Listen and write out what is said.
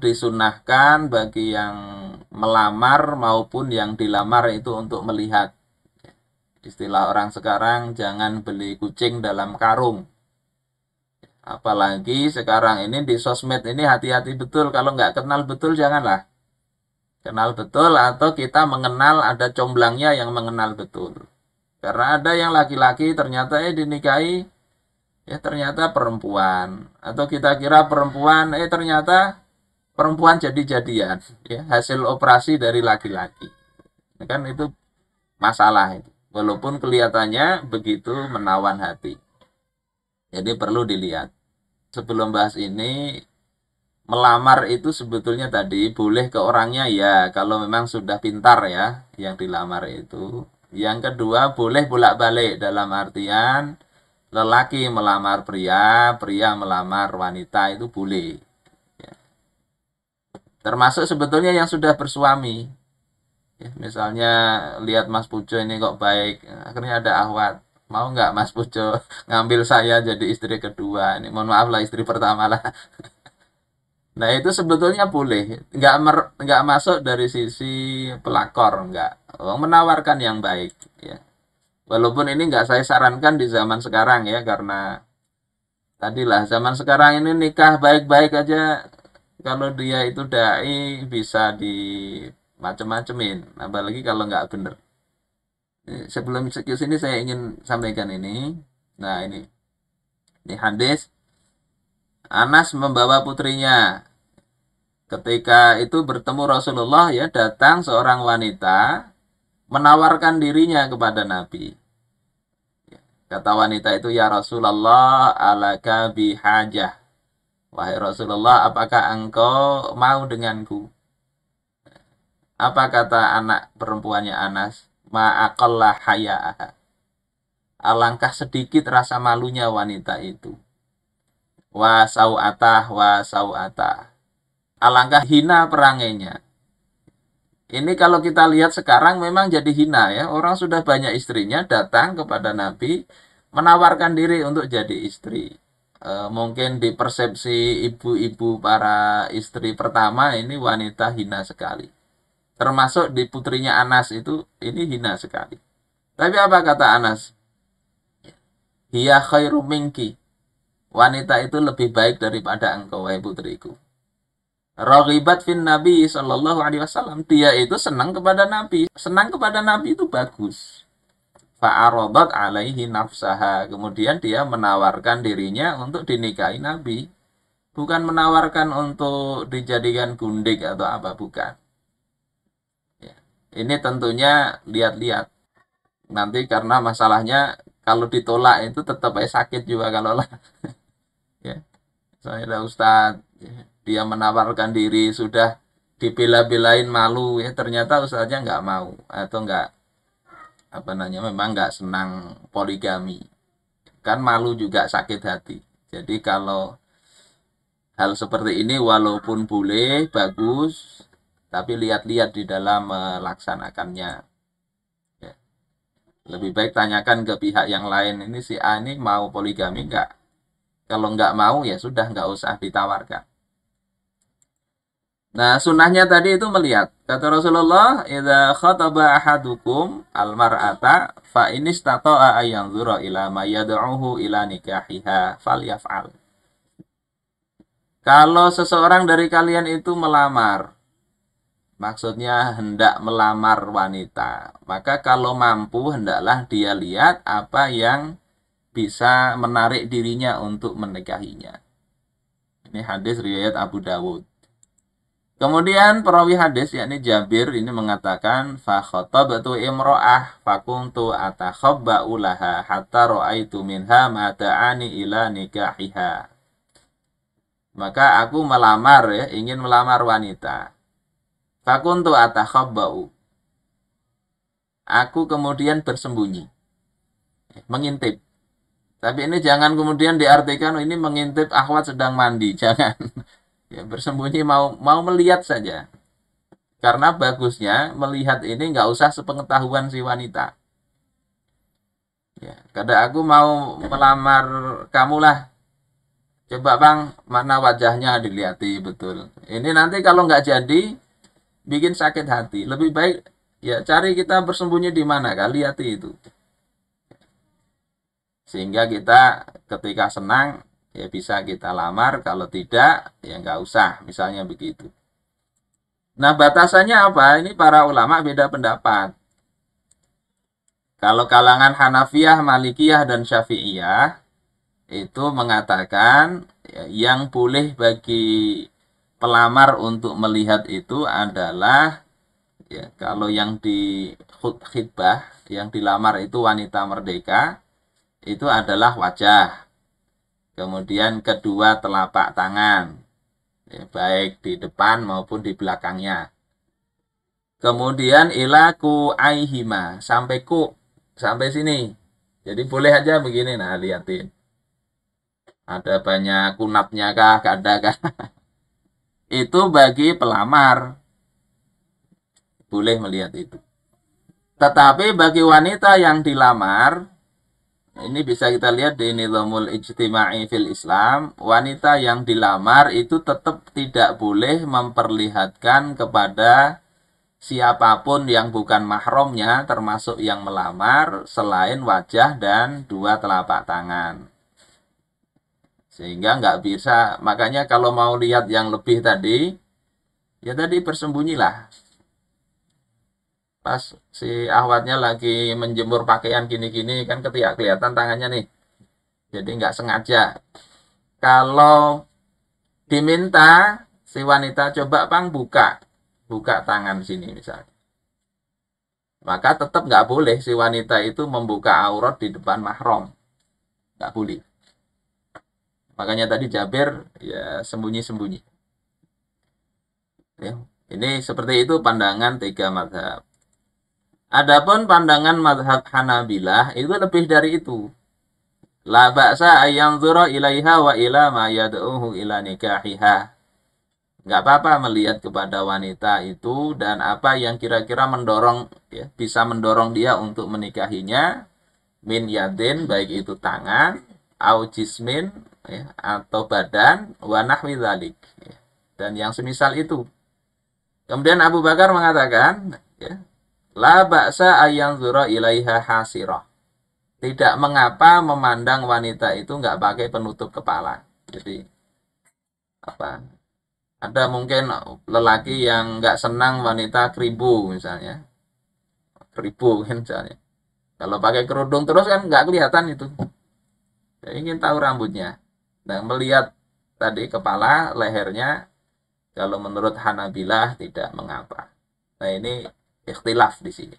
disunahkan bagi yang melamar maupun yang dilamar itu untuk melihat. Istilah orang sekarang, jangan beli kucing dalam karung. Apalagi sekarang ini di sosmed ini hati-hati betul, kalau nggak kenal betul janganlah. Kenal betul atau kita mengenal, ada comblangnya yang mengenal betul. Karena ada yang laki-laki ternyata dinikahi, ya ternyata perempuan. Atau kita kira perempuan, ternyata perempuan jadi-jadian. Ya, hasil operasi dari laki-laki. Kan itu masalah itu. Walaupun kelihatannya begitu menawan hati. Jadi perlu dilihat. Sebelum bahas ini, melamar itu sebetulnya tadi boleh ke orangnya ya, kalau memang sudah pintar ya yang dilamar itu. Yang kedua, boleh bolak-balik dalam artian lelaki melamar pria, pria melamar wanita itu boleh. Ya. Termasuk sebetulnya yang sudah bersuami. Ya, misalnya lihat Mas Pujo ini kok baik, akhirnya ada ahwat. Mau nggak Mas Pujo ngambil saya jadi istri kedua? Ini mohon maaf lah, istri pertama lah. Nah itu sebetulnya boleh, nggak masuk dari sisi pelakor, nggak. Menawarkan yang baik, ya. Walaupun ini nggak saya sarankan di zaman sekarang ya, karena tadilah zaman sekarang ini nikah baik-baik aja, kalau dia itu dai bisa di macem-macemin, apalagi kalau nggak bener. Sebelum ke sini saya ingin sampaikan ini. Nah ini hadis Anas membawa putrinya. Ketika itu bertemu Rasulullah, ya datang seorang wanita menawarkan dirinya kepada Nabi. Kata wanita itu, ya Rasulullah, alaka bihajah. Wahai Rasulullah, apakah engkau mau denganku? Apa kata anak perempuannya Anas? Ma'aqallah haya'aha. Alangkah sedikit rasa malunya wanita itu. Wa sau'atah, wa sau'atah. Alangkah hina perangainya. Ini kalau kita lihat sekarang memang jadi hina ya. Orang sudah banyak istrinya datang kepada Nabi menawarkan diri untuk jadi istri. Mungkin di persepsi ibu-ibu para istri pertama ini wanita hina sekali. Termasuk di putrinya Anas itu ini hina sekali. Tapi apa kata Anas? Hiya khairu minki. Wanita itu lebih baik daripada engkau, wahai putriku. Raghibat fin Nabi sallallahu alaihi wasallam. Dia itu senang kepada Nabi. Senang kepada Nabi itu bagus. Fa'aradat alaihi nafsaha. Kemudian dia menawarkan dirinya untuk dinikahi Nabi. Bukan menawarkan untuk dijadikan gundik atau apa, bukan. Ya. Ini tentunya lihat-lihat. Nanti karena masalahnya kalau ditolak itu tetap sakit juga kalau lah. Ya. Saya ada Ustadz, dia menawarkan diri, sudah dibela-belain malu, ya ternyata ustaznya nggak mau atau nggak memang nggak senang poligami, kan malu juga sakit hati. Jadi kalau hal seperti ini walaupun boleh bagus, tapi lihat-lihat di dalam melaksanakannya. Ya. Lebih baik tanyakan ke pihak yang lain, ini si A ini mau poligami nggak? Kalau nggak mau ya sudah, nggak usah ditawarkan. Nah, sunnahnya tadi itu melihat. Kata Rasulullah, "Idza khataba ahadukum al-mar'ata fa in istata'a ay yanzura ila ma yad'uhu ila nikahiha falyaf'al." Kalau seseorang dari kalian itu melamar, maksudnya hendak melamar wanita, maka kalau mampu hendaklah dia lihat apa yang bisa menarik dirinya untuk menikahinya. Ini hadis riwayat Abu Dawud. Kemudian perawi hadis yakni Jabir ini mengatakan fa khatabtu imra'ah fakuntu atakhabba'u laha hatta ra'aitu minha ma ta'ani ila nikahiha. Maka aku melamar ya, ingin melamar wanita. Fakuntu atakhabba'u. Aku kemudian bersembunyi, mengintip. Tapi ini jangan kemudian diartikan ini mengintip akhwat sedang mandi, jangan. Ya, bersembunyi mau melihat saja. Karena bagusnya melihat ini nggak usah sepengetahuan si wanita. Ya, kadang aku mau melamar kamu lah. Coba Bang, mana wajahnya dilihat betul. Ini nanti kalau nggak jadi, bikin sakit hati. Lebih baik ya cari kita bersembunyi di mana kah, lihat itu. Sehingga kita ketika senang ya bisa kita lamar, kalau tidak ya nggak usah, misalnya begitu. Nah batasannya apa? Ini para ulama beda pendapat. Kalau kalangan Hanafiyah, Malikiyah, dan Syafi'iyah itu mengatakan ya, yang boleh bagi pelamar untuk melihat itu adalah ya kalau yang di khitbah, yang dilamar itu wanita merdeka, itu adalah wajah. Kemudian kedua telapak tangan, ya, baik di depan maupun di belakangnya. Kemudian ilaku aihima, sampai ku, sampai sini. Jadi boleh aja begini, nah liatin. Ada banyak kunapnya kah, ada kah? Itu bagi pelamar, boleh melihat itu. Tetapi bagi wanita yang dilamar, ini bisa kita lihat di Nizamul Ijtima'i fil Islam, wanita yang dilamar itu tetap tidak boleh memperlihatkan kepada siapapun yang bukan mahramnya, termasuk yang melamar, selain wajah dan dua telapak tangan. Sehingga nggak bisa, makanya kalau mau lihat yang lebih tadi, ya tadi bersembunyilah. Pas si ahwatnya lagi menjemur pakaian gini-gini, kan ketika kelihatan tangannya nih. Jadi nggak sengaja. Kalau diminta, si wanita coba Bang buka. Buka tangan sini misalnya. Maka tetap nggak boleh si wanita itu membuka aurat di depan mahram. Nggak boleh. Makanya tadi Jabir ya sembunyi-sembunyi. Ya. Ini seperti itu pandangan tiga mazhab. Adapun pandangan mazhab Hanabilah itu lebih dari itu. La ba'sa ayyanzura ilaiha wa ila ma yad'uhu ila nikahiha. Nggak apa-apa melihat kepada wanita itu dan apa yang kira-kira mendorong ya, bisa mendorong dia untuk menikahinya, min yadin, baik itu tangan, au jismin ya, atau badan, wa nahwi dzalik ya. Dan yang semisal itu. Kemudian Abu Bakar mengatakan ya, la ba'sa ayyanzura ilaiha hasirah. Tidak mengapa memandang wanita itu nggak pakai penutup kepala. Jadi apa? Ada mungkin lelaki yang nggak senang wanita keribu misalnya, keribu kan misalnya. Kalau pakai kerudung terus kan nggak kelihatan itu. Saya ingin tahu rambutnya. Nah melihat tadi kepala, lehernya, kalau menurut Hanabilah tidak mengapa. Nah ini ikhtilaf di sini.